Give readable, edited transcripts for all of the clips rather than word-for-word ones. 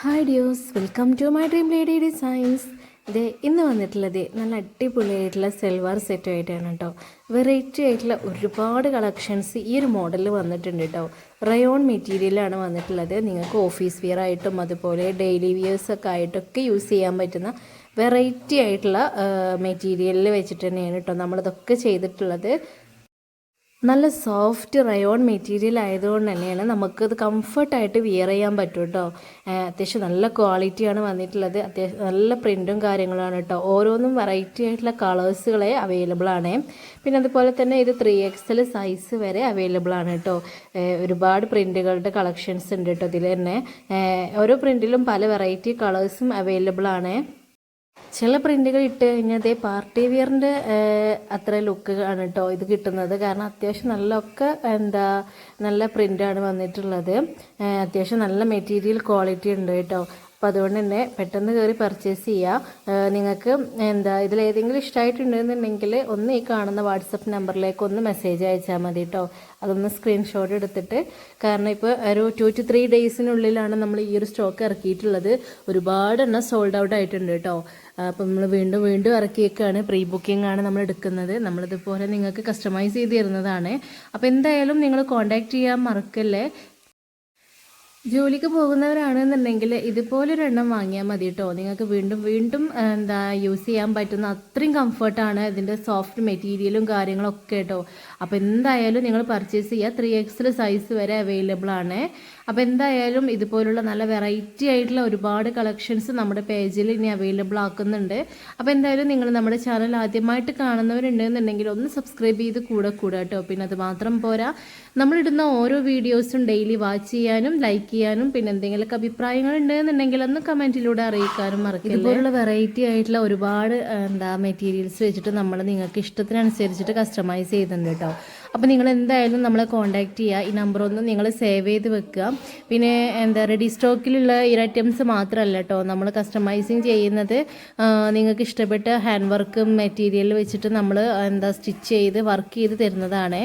Hi ഡിയോസ്, welcome to my dream lady designs. ഇത് ഇന്ന് വന്നിട്ടുള്ളത് നല്ല അടിപൊളിയായിട്ടുള്ള സെൽവാർ സെറ്റുമായിട്ടാണ് കേട്ടോ. വെറൈറ്റി ആയിട്ടുള്ള ഒരുപാട് കളക്ഷൻസ് ഈ ഒരു മോഡലിൽ വന്നിട്ടുണ്ട് കേട്ടോ. റയോൺ മെറ്റീരിയലാണ് വന്നിട്ടുള്ളത്. നിങ്ങൾക്ക് ഓഫീസ് വെയർ ആയിട്ടും അതുപോലെ ഡെയിലി വിയേഴ്സൊക്കെ ആയിട്ടൊക്കെ യൂസ് ചെയ്യാൻ പറ്റുന്ന വെറൈറ്റി ആയിട്ടുള്ള മെറ്റീരിയലിൽ വെച്ചിട്ട് തന്നെയാണ് കേട്ടോ നമ്മളിതൊക്കെ ചെയ്തിട്ടുള്ളത്. നല്ല സോഫ്റ്റ് റയോൺ മെറ്റീരിയൽ ആയതുകൊണ്ട് തന്നെയാണ് നമുക്കത് കംഫർട്ടായിട്ട് വിയർ ചെയ്യാൻ പറ്റും കേട്ടോ. അത്യാവശ്യം നല്ല ക്വാളിറ്റിയാണ് വന്നിട്ടുള്ളത്. അത്യാവശ്യം നല്ല പ്രിൻറ്റും കാര്യങ്ങളാണ് കേട്ടോ. ഓരോന്നും വെറൈറ്റി ആയിട്ടുള്ള കളേഴ്സുകളെ അവൈലബിൾ ആണ്. പിന്നെ അതുപോലെ തന്നെ ഇത് 3XL സൈസ് വരെ അവൈലബിൾ ആണ് കേട്ടോ. ഒരുപാട് പ്രിൻറ്റുകളുടെ കളക്ഷൻസ് ഉണ്ട് കേട്ടോ ഇതിൽ തന്നെ. ഓരോ പ്രിൻറ്റിലും പല വെറൈറ്റി കളേഴ്സും അവൈലബിൾ ആണ്. ചില പ്രിൻറ്റുകൾ ഇട്ട് കഴിഞ്ഞാൽ പാർട്ടി വിയറിൻ്റെ അത്ര ലുക്ക് ആണ് കേട്ടോ ഇത് കിട്ടുന്നത്. കാരണം അത്യാവശ്യം നല്ല പ്രിൻ്റാണ് വന്നിട്ടുള്ളത്. അത്യാവശ്യം നല്ല മെറ്റീരിയൽ ക്വാളിറ്റി ഉണ്ട് കേട്ടോ. അപ്പോൾ അതുകൊണ്ട് തന്നെ പെട്ടെന്ന് കയറി പർച്ചേസ് ചെയ്യുക. നിങ്ങൾക്ക് ഇതിലേതെങ്കിലും ഇഷ്ടമായിട്ടുണ്ടെന്നുണ്ടെങ്കിൽ ഒന്ന് ഈ കാണുന്ന വാട്സപ്പ് നമ്പറിലേക്ക് ഒന്ന് മെസ്സേജ് അയച്ചാൽ മതി കേട്ടോ. അതൊന്ന് സ്ക്രീൻഷോട്ട് എടുത്തിട്ട്, കാരണം ഇപ്പോൾ ഒരു 2 to 3 ഡേയ്സിനുള്ളിലാണ് നമ്മൾ ഈ ഒരു സ്റ്റോക്ക് ഇറക്കിയിട്ടുള്ളത്. ഒരുപാട് എണ്ണം സോൾഡ് ഔട്ട് ആയിട്ടുണ്ട് കേട്ടോ. അപ്പം നമ്മൾ വീണ്ടും ഇറക്കിയേക്കാണ്. പ്രീ ബുക്കിംഗ് ആണ് നമ്മൾ എടുക്കുന്നത്. നമ്മളിതുപോലെ നിങ്ങൾക്ക് കസ്റ്റമൈസ് ചെയ്ത് തരുന്നതാണ്. അപ്പോൾ എന്തായാലും നിങ്ങൾ കോൺടാക്റ്റ് ചെയ്യാൻ മറക്കല്ലേ. ജോലിക്ക് പോകുന്നവരാണെന്നുണ്ടെങ്കിൽ ഇതുപോലൊരെണ്ണം വാങ്ങിയാൽ മതി കേട്ടോ. നിങ്ങൾക്ക് വീണ്ടും യൂസ് ചെയ്യാൻ പറ്റുന്ന അത്രയും കംഫർട്ടാണ് ഇതിൻ്റെ സോഫ്റ്റ് മെറ്റീരിയലും കാര്യങ്ങളൊക്കെ കേട്ടോ. അപ്പോൾ എന്തായാലും നിങ്ങൾ പർച്ചേസ് ചെയ്യുക. 3XL സൈസ് വരെ അവൈലബിൾ ആണ്. അപ്പോൾ എന്തായാലും ഇതുപോലുള്ള നല്ല വെറൈറ്റി ആയിട്ടുള്ള ഒരുപാട് കളക്ഷൻസ് നമ്മുടെ പേജിൽ ഇനി അവൈലബിൾ ആക്കുന്നുണ്ട്. അപ്പോൾ എന്തായാലും നിങ്ങൾ നമ്മുടെ ചാനൽ ആദ്യമായിട്ട് കാണുന്നവരുണ്ടെന്നുണ്ടെങ്കിൽ ഒന്ന് സബ്സ്ക്രൈബ് ചെയ്ത് കൂടെ കേട്ടോ. പിന്നെ അത് മാത്രം പോരാ, നമ്മളിടുന്ന ഓരോ വീഡിയോസും ഡെയിലി വാച്ച് ചെയ്യാനും ലൈക്ക് ചെയ്യാനും പിന്നെ എന്തെങ്കിലുമൊക്കെ അഭിപ്രായങ്ങൾ ഉണ്ടെന്നുണ്ടെങ്കിൽ ഒന്ന് കമൻറ്റിലൂടെ അറിയിക്കാനും മറക്കില്ല. ഇതുപോലുള്ള വെറൈറ്റി ആയിട്ടുള്ള ഒരുപാട് മെറ്റീരിയൽസ് വെച്ചിട്ട് നമ്മൾ നിങ്ങൾക്ക് ഇഷ്ടത്തിനനുസരിച്ചിട്ട് കസ്റ്റമൈസ് ചെയ്യുന്നുണ്ട് കേട്ടോ. അപ്പോൾ നിങ്ങൾ എന്തായാലും നമ്മളെ കോൺടാക്റ്റ് ചെയ്യുക. ഈ നമ്പർ ഒന്ന് നിങ്ങൾ സേവ് ചെയ്ത് വെക്കുക. പിന്നെ റെഡി സ്റ്റോക്കിലുള്ള ഈ ഐറ്റംസ് മാത്രമല്ല കേട്ടോ നമ്മൾ കസ്റ്റമൈസിങ് ചെയ്യുന്നത്. നിങ്ങൾക്ക് ഇഷ്ടപ്പെട്ട ഹാൻഡ് വർക്കും മെറ്റീരിയൽ വെച്ചിട്ട് നമ്മൾ സ്റ്റിച്ച് ചെയ്ത് വർക്ക് ചെയ്ത് തരുന്നതാണ്.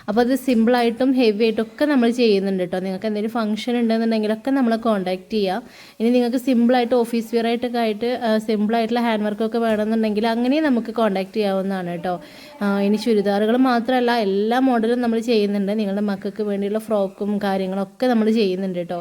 അപ്പോൾ അത് സിമ്പിളായിട്ടും ഹെവി ആയിട്ടൊക്കെ നമ്മൾ ചെയ്യുന്നുണ്ട് കേട്ടോ. നിങ്ങൾക്ക് എന്തെങ്കിലും ഫംഗ്ഷൻ ഉണ്ടെന്നുണ്ടെങ്കിലൊക്കെ നമ്മളെ കോൺടാക്റ്റ് ചെയ്യുക. ഇനി നിങ്ങൾക്ക് സിമ്പിളായിട്ട് ഓഫീസ് വെയർ ആയിട്ട് സിമ്പിളായിട്ടുള്ള ഹാൻഡ് വർക്കൊക്കെ വേണമെന്നുണ്ടെങ്കിൽ അങ്ങനെ നമുക്ക് കോൺടാക്റ്റ് ചെയ്യാവുന്നതാണ് കേട്ടോ. ഇനി ചുരിദാറുകൾ മാത്രമല്ല എല്ലാ മോഡലും നമ്മൾ ചെയ്യുന്നുണ്ട്. നിങ്ങളുടെ മക്കൾക്ക് വേണ്ടിയുള്ള ഫ്രോക്കും കാര്യങ്ങളൊക്കെ നമ്മൾ ചെയ്യുന്നുണ്ട് കേട്ടോ.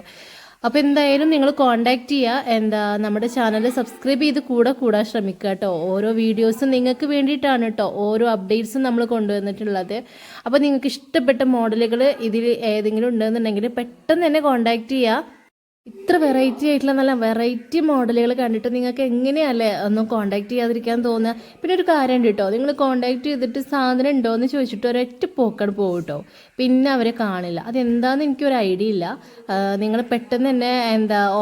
അപ്പോൾ എന്തായാലും നിങ്ങൾ കോൺടാക്റ്റ് ചെയ്യുക. നമ്മുടെ ചാനൽ സബ്സ്ക്രൈബ് ചെയ്ത് കൂടാൻ ശ്രമിക്കുക കേട്ടോ. ഓരോ വീഡിയോസും നിങ്ങൾക്ക് വേണ്ടിയിട്ടാണ് കേട്ടോ ഓരോ അപ്ഡേറ്റ്സും നമ്മൾ കൊണ്ടുവന്നിട്ടുള്ളത്. അപ്പോൾ നിങ്ങൾക്ക് ഇഷ്ടപ്പെട്ട മോഡലുകൾ ഇതിൽ ഏതെങ്കിലും ഉണ്ടെന്നുണ്ടെങ്കിൽ പെട്ടെന്ന് തന്നെ കോൺടാക്റ്റ് ചെയ്യുക. ഇത്ര വെറൈറ്റി ആയിട്ടുള്ള നല്ല വെറൈറ്റി മോഡലുകൾ കണ്ടിട്ട് നിങ്ങൾക്ക് എങ്ങനെയല്ലേ ഒന്നും കോൺടാക്ട് ചെയ്യാതിരിക്കാൻ തോന്നുക. പിന്നെ ഒരു കാര്യം ഉണ്ട് കേട്ടോ, നിങ്ങൾ കോൺടാക്ട് ചെയ്തിട്ട് സാധനം ഉണ്ടോ എന്ന് ചോദിച്ചിട്ട് ഒരൊറ്റ പോക്കാണ് പോകും കേട്ടോ. പിന്നെ അവരെ കാണില്ല. അതെന്താണെന്ന് എനിക്കൊരു ഐഡിയ ഇല്ല. നിങ്ങൾ പെട്ടെന്ന് തന്നെ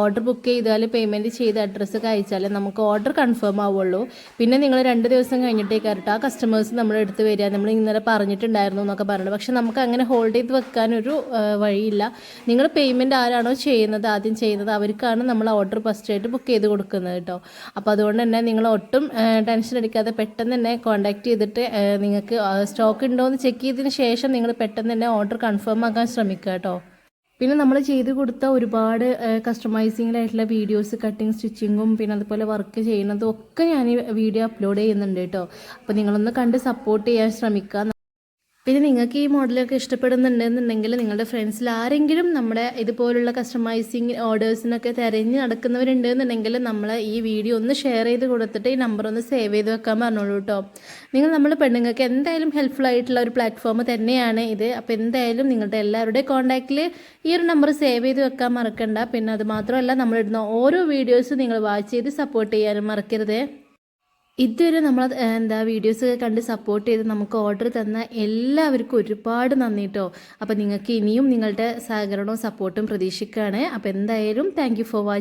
ഓർഡർ ബുക്ക് ചെയ്താൽ പേയ്മെൻറ്റ് ചെയ്ത് അഡ്രസ്സൊക്കെ അയച്ചാൽ നമുക്ക് ഓർഡർ കൺഫേം ആവുള്ളൂ. പിന്നെ നിങ്ങൾ 2 ദിവസം കഴിഞ്ഞിട്ടേക്കാരട്ടോ ആ കസ്റ്റമേഴ്സ് നമ്മുടെ അടുത്ത് വരിക. നമ്മൾ ഇന്നലെ പറഞ്ഞിട്ടുണ്ടായിരുന്നു എന്നൊക്കെ പറഞ്ഞിട്ട്, പക്ഷെ നമുക്ക് അങ്ങനെ ഹോൾഡ് ചെയ്ത് വെക്കാനൊരു വഴിയില്ല. നിങ്ങൾ പേയ്മെൻറ്റ് ആരാണോ ചെയ്യുന്നത് ആദ്യം ചെയ്യുന്നത് അവർക്കാണ് നമ്മൾ ഓർഡർ ഫസ്റ്റായിട്ട് ബുക്ക് ചെയ്ത് കൊടുക്കുന്നത് കേട്ടോ. അപ്പോൾ അതുകൊണ്ട് തന്നെ നിങ്ങൾ ഒട്ടും ടെൻഷൻ അടിക്കാതെ പെട്ടെന്ന് തന്നെ കോൺടാക്ട് ചെയ്തിട്ട് നിങ്ങൾക്ക് സ്റ്റോക്ക് ഉണ്ടോ എന്ന് ചെക്ക് ചെയ്തതിന് ശേഷം നിങ്ങൾ പെട്ടെന്ന് തന്നെ ഓർഡർ കൺഫേം ആക്കാൻ ശ്രമിക്കുക കേട്ടോ. പിന്നെ നമ്മൾ ചെയ്ത് കൊടുത്ത ഒരുപാട് കസ്റ്റമൈസിങ്ങിലായിട്ടുള്ള വീഡിയോസ്, കട്ടിങ്, സ്റ്റിച്ചിങ്ങും പിന്നെ അതുപോലെ വർക്ക് ചെയ്യുന്നതും ഒക്കെ ഞാൻ ഈ വീഡിയോ അപ്ലോഡ് ചെയ്യുന്നുണ്ട് കേട്ടോ. അപ്പോൾ നിങ്ങളൊന്ന് കണ്ട് സപ്പോർട്ട് ചെയ്യാൻ ശ്രമിക്കുക. പിന്നെ നിങ്ങൾക്ക് ഈ മോഡലൊക്കെ ഇഷ്ടപ്പെടുന്നുണ്ടെന്നുണ്ടെങ്കിൽ നിങ്ങളുടെ ഫ്രണ്ട്സിൽ ആരെങ്കിലും നമ്മുടെ ഇതുപോലുള്ള കസ്റ്റമൈസിങ് ഓർഡേഴ്സിനൊക്കെ തിരഞ്ഞ് നടക്കുന്നവരുണ്ടെന്നുണ്ടെങ്കിൽ നമ്മൾ ഈ വീഡിയോ ഒന്ന് ഷെയർ ചെയ്ത് കൊടുത്തിട്ട് ഈ നമ്പർ ഒന്ന് സേവ് ചെയ്ത് വെക്കാൻ പറഞ്ഞോളൂ കേട്ടോ. നമ്മൾ പെണ്ണുങ്ങൾക്ക് എന്തായാലും ഹെൽപ്ഫുൾ ആയിട്ടുള്ള ഒരു പ്ലാറ്റ്ഫോം തന്നെയാണ് ഇത്. അപ്പോൾ എന്തായാലും നിങ്ങളുടെ എല്ലാവരുടെയും കോൺടാക്റ്റിൽ ഈ ഒരു നമ്പർ സേവ് ചെയ്ത് വെക്കാൻ മറക്കണ്ട. പിന്നെ അത് മാത്രമല്ല, നമ്മളിടുന്ന ഓരോ വീഡിയോസും നിങ്ങൾ വാച്ച് ചെയ്ത് സപ്പോർട്ട് ചെയ്യാനും മറക്കരുത്. ഇതുവരെ നമ്മൾ വീഡിയോസ് കണ്ട് സപ്പോർട്ട് ചെയ്ത് നമുക്ക് ഓർഡർ തന്ന എല്ലാവർക്കും ഒരുപാട് നന്ദി കേട്ടോ. അപ്പോൾ നിങ്ങൾക്ക് ഇനിയും നിങ്ങളുടെ സഹകരണവും സപ്പോർട്ടും പ്രതീക്ഷിക്കുകയാണ്. അപ്പോൾ എന്തായാലും താങ്ക് യു ഫോർ വാച്ചിങ്.